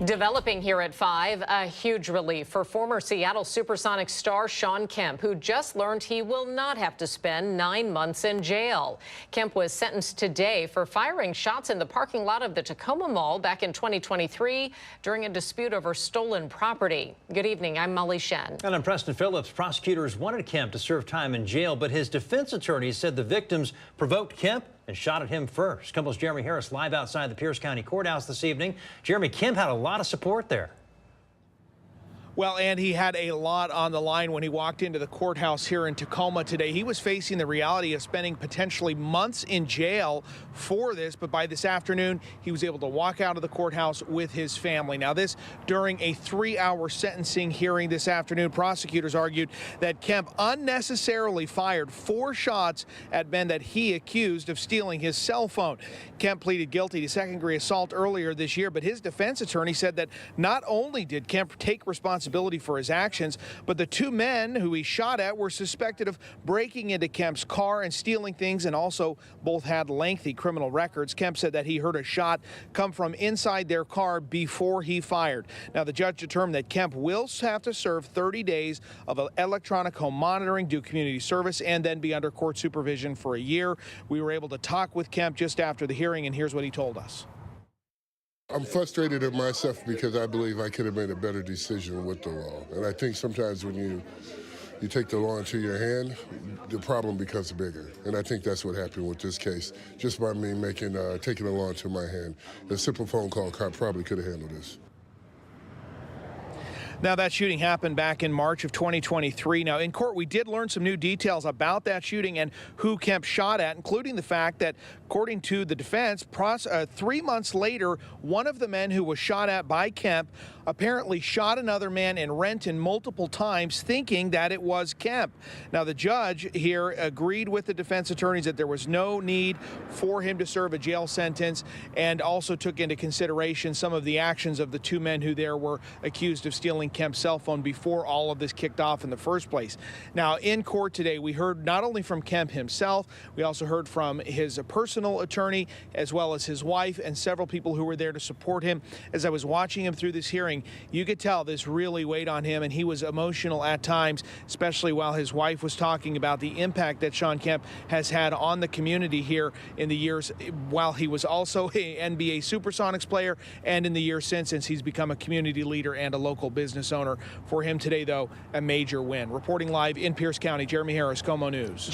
Developing here at 5, a huge relief for former Seattle Supersonics star Shawn Kemp, who just learned he will not have to spend 9 months in jail. Kemp was sentenced today for firing shots in the parking lot of the Tacoma Mall back in 2023 during a dispute over stolen property. Good evening, I'm Molly Shen. And I'm Preston Phillips. Prosecutors wanted Kemp to serve time in jail, but his defense attorney said the victims provoked Kemp and shot at him first. KOMO's Jeremy Harris live outside the Pierce County Courthouse this evening. Jeremy, Kemp had a lot of support there. Well, and he had a lot on the line when he walked into the courthouse here in Tacoma today. He was facing the reality of spending potentially months in jail for this, but by this afternoon, he was able to walk out of the courthouse with his family. Now, this during a 3-hour sentencing hearing this afternoon. Prosecutors argued that Kemp unnecessarily fired 4 shots at men that he accused of stealing his cell phone. Kemp pleaded guilty to second-degree assault earlier this year, but his defense attorney said that not only did Kemp take responsibility for his actions, but the 2 men who he shot at were suspected of breaking into Kemp's car and stealing things, and also both had lengthy criminal records. Kemp said that he heard a shot come from inside their car before he fired. Now, the judge determined that Kemp will have to serve 30 days of electronic home monitoring, do community service, and then be under court supervision for a year. We were able to talk with Kemp just after the hearing, and here's what he told us. I'm frustrated at myself because I believe I could have made a better decision with the law. And I think sometimes when you take the law into your hand, the problem becomes bigger. And I think that's what happened with this case, just by me taking the law into my hand. A simple phone call probably could have handled this. Now, that shooting happened back in March of 2023. Now, in court, we did learn some new details about that shooting and who Kemp shot at, including the fact that, according to the defense, 3 months later, one of the men who was shot at by Kemp apparently shot another man in Renton multiple times, thinking that it was Kemp. Now, the judge here agreed with the defense attorneys that there was no need for him to serve a jail sentence, and also took into consideration some of the actions of the 2 men who there were accused of stealing Kemp's cell phone before all of this kicked off in the first place. Now, in court today, we heard not only from Kemp himself, we also heard from his personal attorney, as well as his wife and several people who were there to support him. As I was watching him through this hearing, you could tell this really weighed on him, and he was emotional at times, especially while his wife was talking about the impact that Shawn Kemp has had on the community here in the years while he was also an NBA Supersonics player, and in the years since he's become a community leader and a local business owner. For him today, though, a major win. Reporting live in Pierce County, Jeremy Harris, KOMO News.